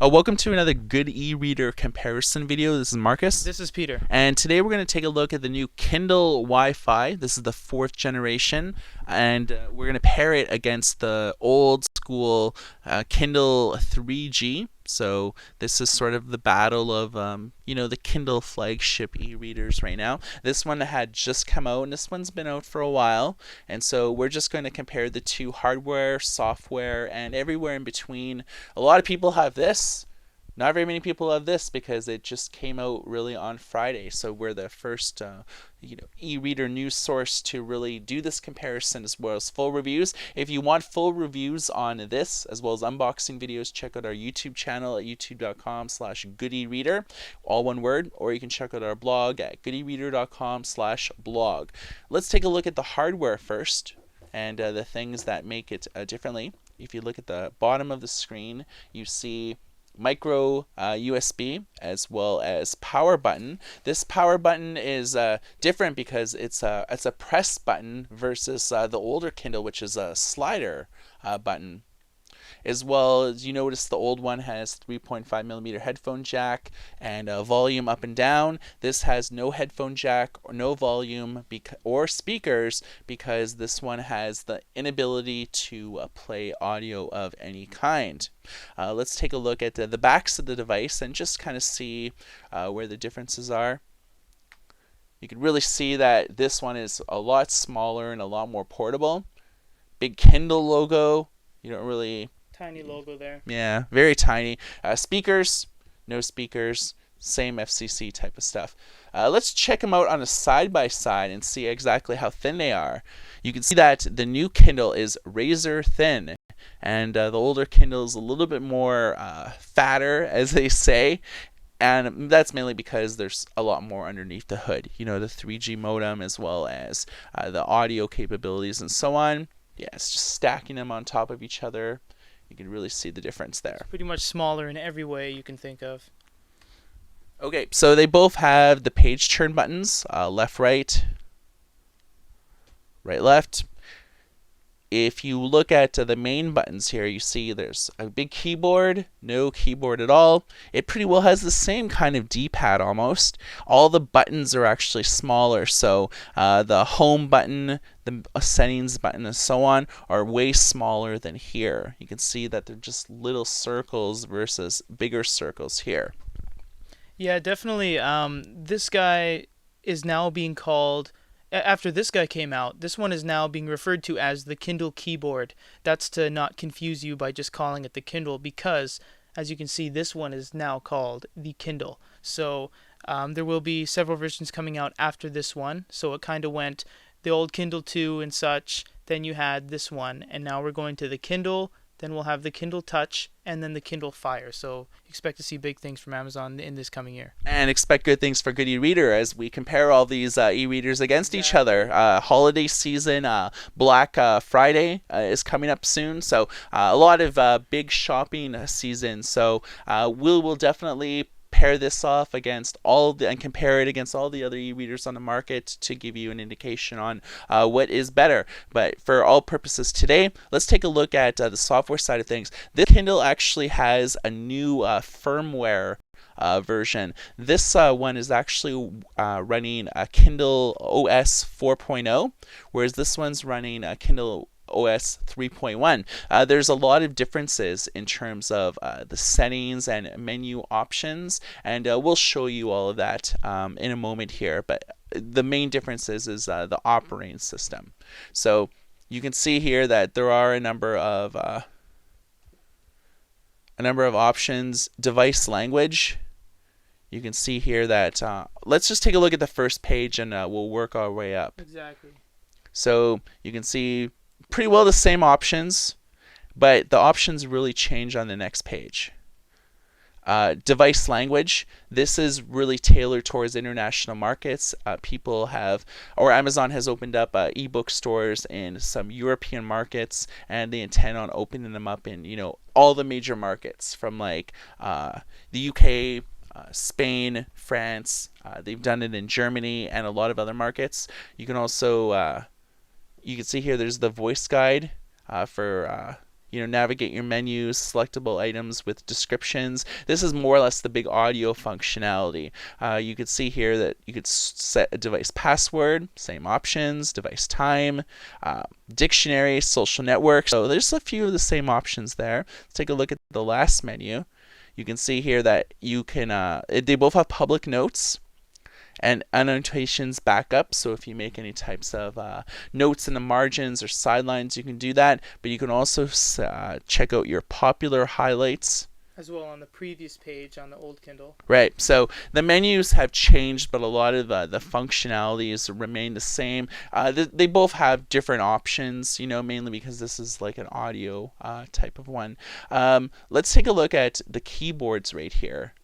Welcome to another good e-reader comparison video. This is Marcus. This is Peter. And today we're going to take a look at the new Kindle Wi-Fi. This is the 4th generation, and we're going to pair it against the old school Kindle 3G. So this is sort of the battle of, the Kindle flagship e-readers right now. This one had just come out, and this one's been out for a while. And so we're just going to compare the two hardware, software, and everywhere in between. A lot of people have this. Not very many people have this because it just came out really on Friday. So we're the first e-reader news source to really do this comparison as well as full reviews. If you want full reviews on this as well as unboxing videos, check out our YouTube channel at youtube.com/goodereader, all one word, or you can check out our blog at goodereader.com/blog. Let's take a look at the hardware first and the things that make it differently. If you look at the bottom of the screen, you see micro USB as well as power button. This power button is different because it's a press button versus the older Kindle, which is a slider button. As well as you notice, the old one has 3.5mm headphone jack and volume up and down. This has no headphone jack or no volume or speakers because this one has the inability to play audio of any kind. Let's take a look at the backs of the device and just kind of see where the differences are. You can really see that this one is a lot smaller and a lot more portable. Big Kindle logo. You don't really... Tiny logo there. Yeah, very tiny. Speakers, no speakers, same FCC type of stuff. Let's check them out on a side-by-side and see exactly how thin they are. You can see that the new Kindle is razor thin, and the older Kindle is a little bit more fatter, as they say. And that's mainly because there's a lot more underneath the hood. You know, the 3G modem as well as the audio capabilities and so on. Yeah, it's just stacking them on top of each other. You can really see the difference there. It's pretty much smaller in every way you can think of. Okay, so they both have the page turn buttons, left, right, right, left. If you look at the main buttons here, you see there's a big keyboard, no keyboard at all. It pretty well has the same kind of D-pad almost. All the buttons are actually smaller, so the home button, the settings button, and so on are way smaller than here. You can see that they're just little circles versus bigger circles here. Yeah, definitely. This guy is now being called... After this guy came out, this one is now being referred to as the Kindle keyboard. That's to not confuse you by just calling it the Kindle because, as you can see, this one is now called the Kindle. So there will be several versions coming out after this one. So it kind of went the old Kindle 2 and such, then you had this one, and now we're going to the Kindle, then we'll have the Kindle Touch, and then the Kindle Fire. So expect to see big things from Amazon in this coming year. And expect good things for Good e-reader as we compare all these e-readers against each other. Holiday season, Black Friday is coming up soon, so a lot of big shopping season. So we will definitely pair this off against and compare it against all the other e-readers on the market to give you an indication on what is better. But for all purposes today, let's take a look at the software side of things. This Kindle actually has a new firmware version. This one is actually running a Kindle OS 4.0, whereas this one's running a Kindle OS 3.1. There's a lot of differences in terms of the settings and menu options, and we'll show you all of that in a moment here. But the main difference is the operating system. So you can see here that there are a number of options. Device language. You can see here that let's just take a look at the first page and we'll work our way up. Exactly. So you can see pretty well the same options, but the options really change on the next page. Device language. This is really tailored towards international markets. Amazon has opened up ebook stores in some European markets, and they intend on opening them up in all the major markets from like the UK, Spain, France. They've done it in Germany and a lot of other markets. You can also you can see here there's the voice guide for navigate your menus, selectable items with descriptions. This is more or less the big audio functionality. You could see here that you could set a device password, same options, device time, dictionary, social network. So there's a few of the same options there. Let's take a look at the last menu. You can see here that you can, they both have public notes and annotations backup. So if you make any types of notes in the margins or sidelines, you can do that. But you can also check out your popular highlights. As well on the previous page on the old Kindle. Right. So the menus have changed, but a lot of the functionalities remain the same. They both have different options, mainly because this is like an audio type of one. Let's take a look at the keyboards right here.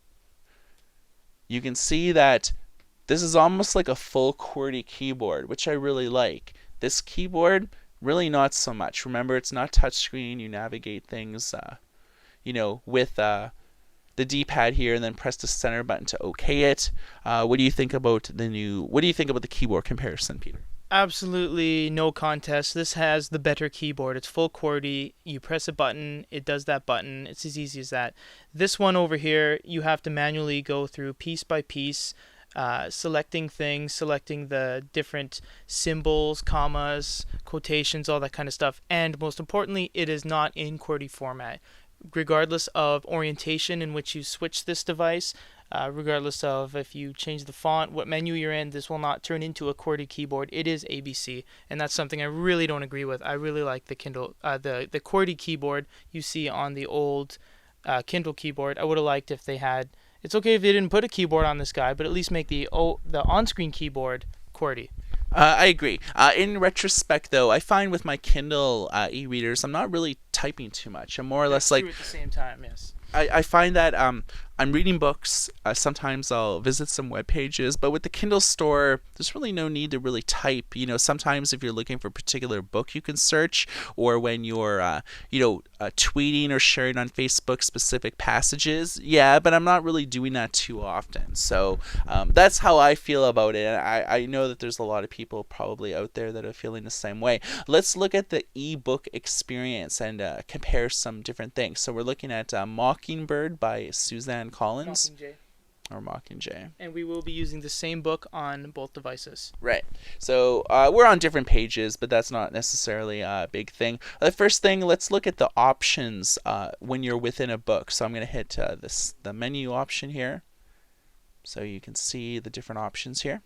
You can see that this is almost like a full QWERTY keyboard, which I really like. This keyboard, really not so much. Remember, it's not touchscreen. You navigate things, with the D-pad here, and then press the center button to OK it. What do you think about the keyboard comparison, Peter? Absolutely no contest. This has the better keyboard. It's full QWERTY. You press a button, it does that button. It's as easy as that. This one over here, you have to manually go through piece by piece, selecting things, selecting the different symbols, commas, quotations, all that kind of stuff. And most importantly, it is not in QWERTY format. Regardless of orientation in which you switch this device, regardless of if you change the font, what menu you're in, this will not turn into a QWERTY keyboard. It is ABC, and that's something I really don't agree with. I really like the Kindle, the QWERTY keyboard you see on the old Kindle keyboard. I would have liked if they had. It's okay if they didn't put a keyboard on this guy, but at least make the on-screen keyboard QWERTY. I agree. In retrospect, though, I find with my Kindle e-readers, I'm not really typing too much. I'm more or less like. True at the same time, yes. I find that I'm reading books. Sometimes I'll visit some web pages, but with the Kindle store, there's really no need to really type. Sometimes if you're looking for a particular book, you can search, or when you're, tweeting or sharing on Facebook specific passages. Yeah, but I'm not really doing that too often. So that's how I feel about it. And I know that there's a lot of people probably out there that are feeling the same way. Let's look at the ebook experience and compare some different things. So we're looking at Mockingbird by Suzanne Collins. Mockingjay. Or Mockingjay. And we will be using the same book on both devices. Right. So we're on different pages, but that's not necessarily a big thing. The first thing, let's look at the options when you're within a book. So I'm going to hit the menu option here, so you can see the different options here.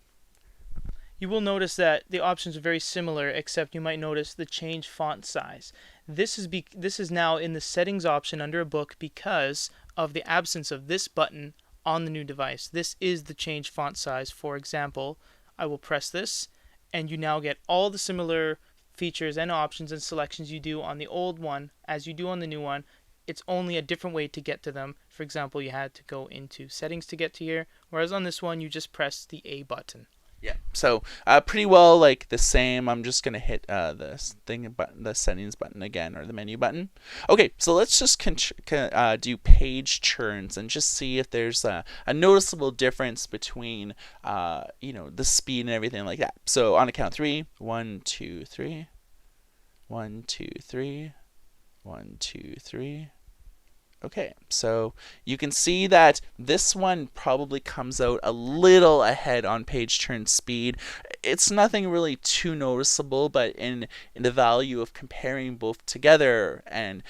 You will notice that the options are very similar, except you might notice the change font size. This is now in the settings option under a book because of the absence of this button on the new device. This is the change font size. For example, I will press this, and you now get all the similar features and options and selections you do on the old one as you do on the new one. It's only a different way to get to them. For example, you had to go into settings to get to here, whereas on this one, you just press the A button. Yeah. So pretty well like the same. I'm just gonna hit the settings button again, or the menu button. Okay. So let's just do page turns and just see if there's a noticeable difference between the speed and everything like that. So on a count 3, 1, 2, 3, 1, 2, 3, 1, 2, 3. Okay, so you can see that this one probably comes out a little ahead on page turn speed. It's nothing really too noticeable, but in the value of comparing both together and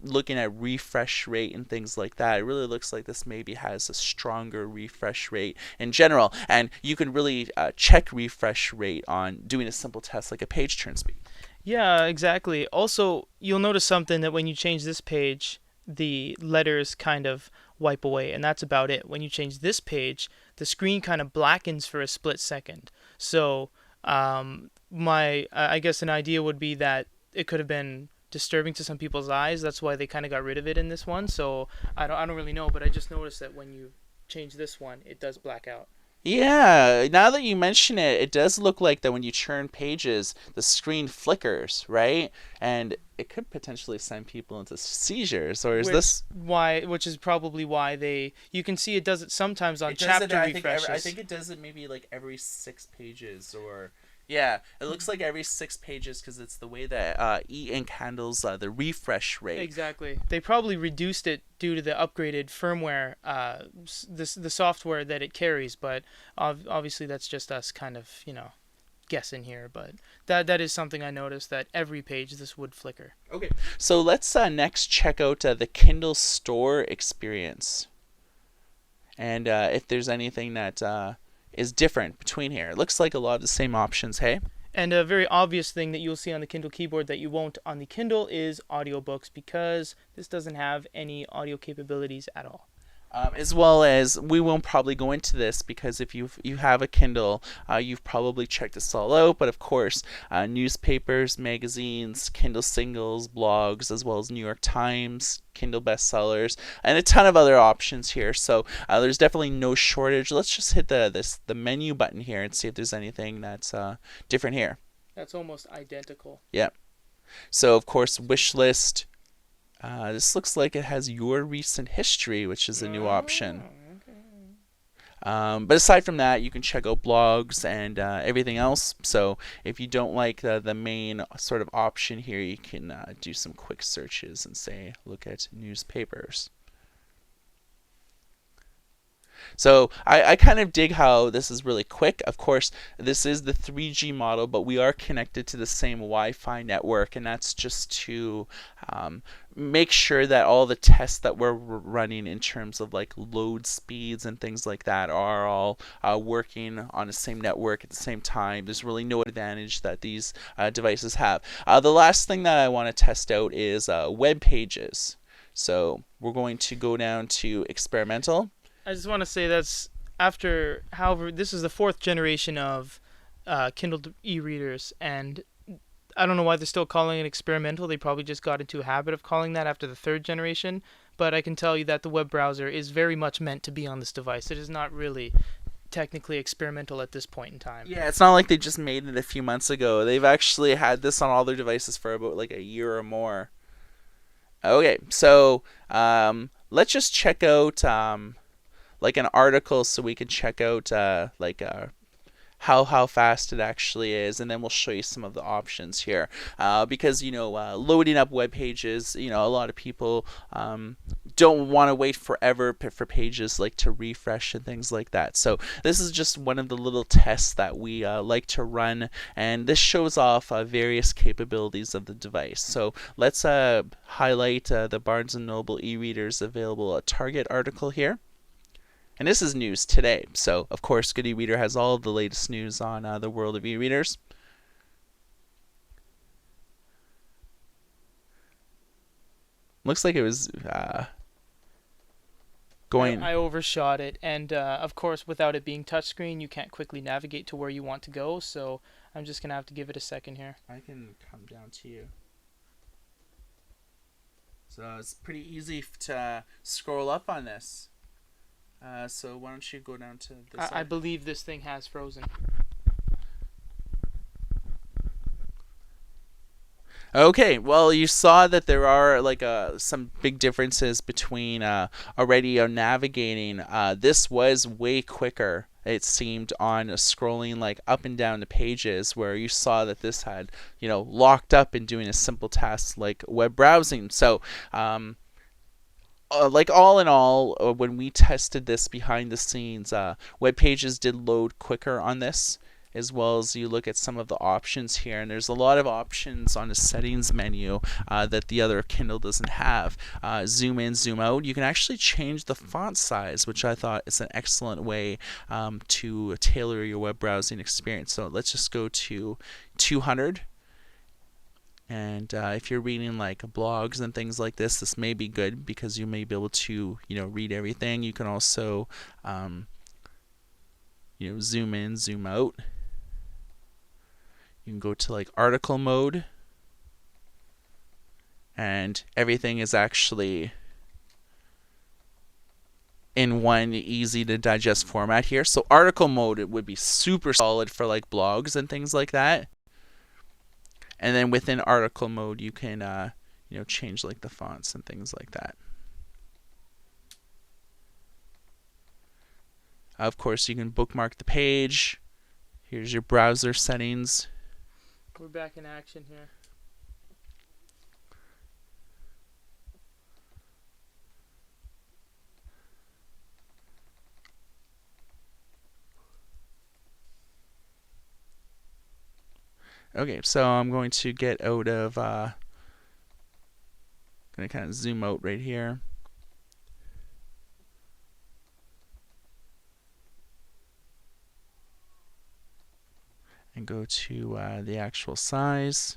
looking at refresh rate and things like that, it really looks like this maybe has a stronger refresh rate in general. And you can really check refresh rate on doing a simple test like a page turn speed. Yeah, exactly. Also, you'll notice something that when you change this page, the letters kind of wipe away, and that's about it. When you change this page, the screen kind of blackens for a split second. So I guess an idea would be that it could have been disturbing to some people's eyes. That's why they kind of got rid of it in this one. So I don't really know, but I just noticed that when you change this one, it does black out. Yeah, now that you mention it, it does look like that when you turn pages, the screen flickers, right? And it could potentially send people into seizures, or is which is probably why you can see it does it sometimes on chapter refreshes. I think it does it maybe like every 6 pages, or Yeah, it looks like every 6 pages because it's the way that e-ink handles the refresh rate. Exactly. They probably reduced it due to the upgraded firmware, the software that it carries. But obviously, that's just us kind of guessing here. But that is something I noticed, that every page this would flicker. Okay, so let's next check out the Kindle store experience, and if there's anything that is different between here. It looks like a lot of the same options. Hey. And a very obvious thing that you'll see on the Kindle keyboard that you won't on the Kindle is audiobooks, because this doesn't have any audio capabilities at all. As well as we won't probably go into this because if you have a Kindle, you've probably checked this all out. But of course, newspapers, magazines, Kindle singles, blogs, as well as New York Times, Kindle bestsellers, and a ton of other options here. So there's definitely no shortage. Let's just hit the menu button here and see if there's anything that's different here. That's almost identical. Yeah. So of course, wish list. This looks like it has your recent history, which is a new option. But aside from that, you can check out blogs and everything else. So if you don't like the main sort of option here, you can do some quick searches and say, look at newspapers. So I kind of dig how this is really quick. Of course, this is the 3G model, but we are connected to the same Wi-Fi network, and that's just to make sure that all the tests that we're running in terms of like load speeds and things like that are all working on the same network at the same time. There's really no advantage that these devices have. The last thing that I want to test out is web pages. So we're going to go down to experimental. I just want to say that's after, however, this is the fourth generation of Kindle e-readers, and I don't know why they're still calling it experimental. They probably just got into a habit of calling that after the third generation. But I can tell you that the web browser is very much meant to be on this device. It is not really technically experimental at this point in time. Yeah, it's not like they just made it a few months ago. They've actually had this on all their devices for about like a year or more. Okay, so let's just check out like an article so we can check out how fast it actually is, and then we'll show you some of the options here. Because loading up web pages, a lot of people don't want to wait forever for pages like to refresh and things like that. So this is just one of the little tests that we like to run, and this shows off various capabilities of the device. So let's highlight the Barnes & Noble e-readers available at Target article here. And this is news today. So, of course, Good e-Reader has all of the latest news on the world of e-readers. Looks like it was going... I overshot it, and of course, without it being touchscreen, you can't quickly navigate to where you want to go, so I'm just going to have to give it a second here. I can come down to you. So it's pretty easy to scroll up on this. So why don't you go down to this I believe this thing has frozen. Okay, well, you saw that there are like some big differences between already navigating. This was way quicker, it seemed, on scrolling like up and down the pages, where you saw that this had locked up in doing a simple task like web browsing. So like all in all, when we tested this behind the scenes, web pages did load quicker on this, as well as you look at some of the options here, and there's a lot of options on the settings menu that the other Kindle doesn't have. Zoom in, zoom out. You can actually change the font size, which I thought is an excellent way to tailor your web browsing experience. So let's just go to 200. And if you're reading like blogs and things like this may be good because you may be able to read everything. You can also zoom in, zoom out. You can go to like article mode, and everything is actually in one easy to digest format here. So article mode, it would be super solid for like blogs and things like that. And then within article mode, you can change like the fonts and things like that. Of course, you can bookmark the page. Here's your browser settings. We're back in action here. Okay, so I'm going to get out of, going to kind of zoom out right here. And go to the actual size.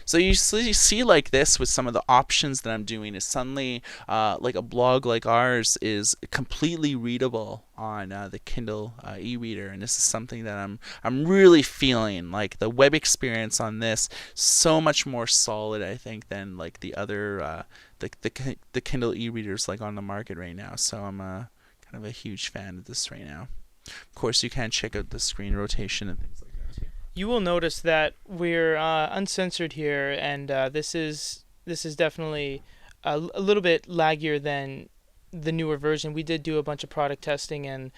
So you see like this with some of the options that I'm doing is suddenly like a blog like ours is completely readable on the Kindle e-reader, and this is something that I'm really feeling like the web experience on this so much more solid, I think, than like the other the Kindle e-readers like on the market right now. So I'm kind of a huge fan of this right now. Of course, you can check out the screen rotation and things like that too. You will notice that we're uncensored here, and this is definitely a little bit laggier than the newer version. We did do a bunch of product testing and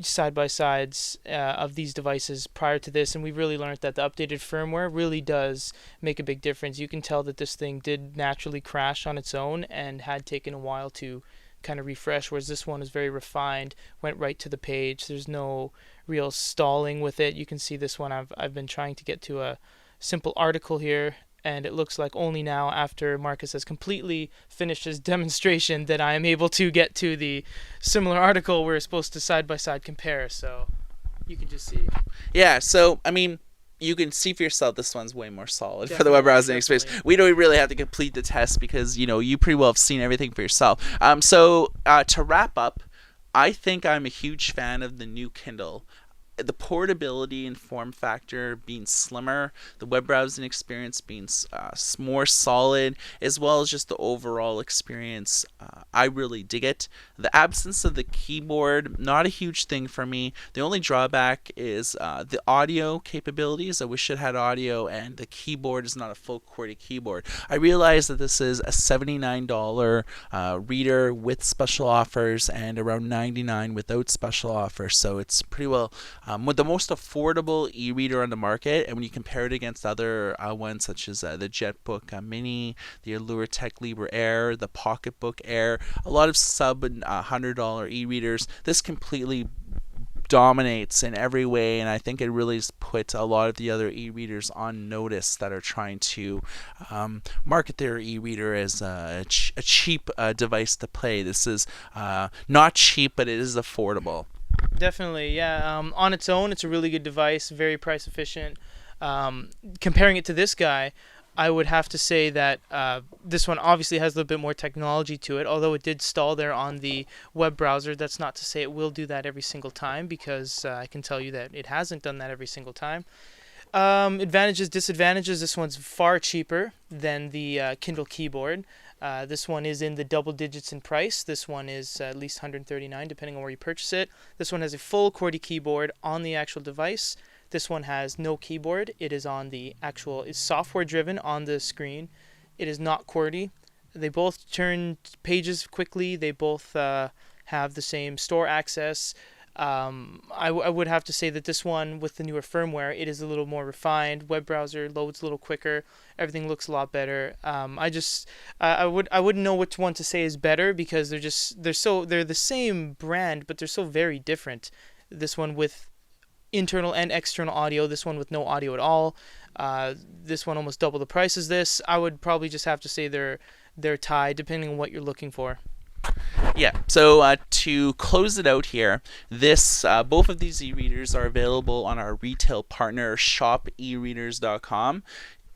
side by sides of these devices prior to this, and we really learned that the updated firmware really does make a big difference. You can tell that this thing did naturally crash on its own and had taken a while to kind of refresh, whereas this one is very refined, went right to the page. There's no real stalling with it. You can see this one I've been trying to get to a simple article here, and it looks like only now after Marcus has completely finished his demonstration that I am able to get to the similar article we're supposed to side by side compare. So you can just see. Yeah, so I mean, you can see for yourself this one's way more solid for the Definitely, web browsing definitely. experience. We don't really have to complete the test because you pretty well have seen everything for yourself. So to wrap up, I think I'm a huge fan of the new Kindle. The portability and form factor being slimmer, the web browsing experience being more solid, as well as just the overall experience. I really dig it. The absence of the keyboard, not a huge thing for me. The only drawback is the audio capabilities. I wish it had audio, and the keyboard is not a full QWERTY keyboard. I realize that this is a $79 reader with special offers and around $99 without special offers, so it's pretty well with the most affordable e-reader on the market. And when you compare it against other ones such as the JetBook Mini, the Allure Tech Libre Air, the Pocketbook Air, a lot of sub $100 e-readers, this completely dominates in every way, and I think it really has put a lot of the other e-readers on notice that are trying to market their e-reader as a cheap device to play. This is not cheap, but it is affordable. Definitely, yeah. On its own, it's a really good device, very price efficient. Comparing it to this guy, I would have to say that this one obviously has a little bit more technology to it. Although it did stall there on the web browser, that's not to say it will do that every single time, because I can tell you that it hasn't done that every single time. Advantages, disadvantages. This one's far cheaper than the Kindle keyboard. This one is in the double digits in price. This one is at least $139 depending on where you purchase it. This one has a full QWERTY keyboard on the actual device. This one has no keyboard. It is on the actual, it's software driven on the screen. It is not QWERTY. They both turn pages quickly. They both have the same store access. I would have to say that this one, with the newer firmware, it is a little more refined. Web browser loads a little quicker. Everything looks a lot better. I wouldn't know which one to say is better, because they're the same brand, but they're so very different. This one with internal and external audio. This one with no audio at all. This one almost double the price as this. I would probably just have to say they're tied, depending on what you're looking for. Yeah, so to close it out here, both of these e-readers are available on our retail partner shopereaders.com.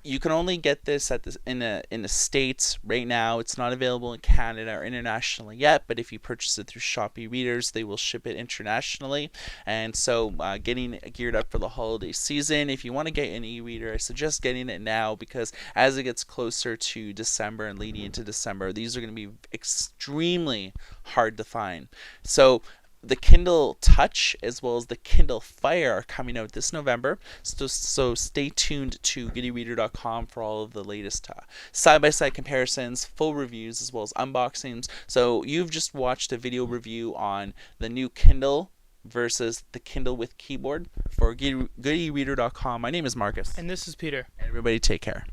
You can only get this in the States right now. It's not available in Canada or internationally yet, but if you purchase it through Shop e-readers, they will ship it internationally. And so getting geared up for the holiday season, if you want to get an e-reader, I suggest getting it now, because as it gets closer to December and leading into December, these are going to be extremely hard to find. So the Kindle Touch as well as the Kindle Fire are coming out this November, so stay tuned to GiddyReader.com for all of the latest side-by-side comparisons, full reviews, as well as unboxings. So you've just watched a video review on the new Kindle versus the Kindle with keyboard. For goodereader.com, my name is Marcus. And this is Peter. Everybody take care.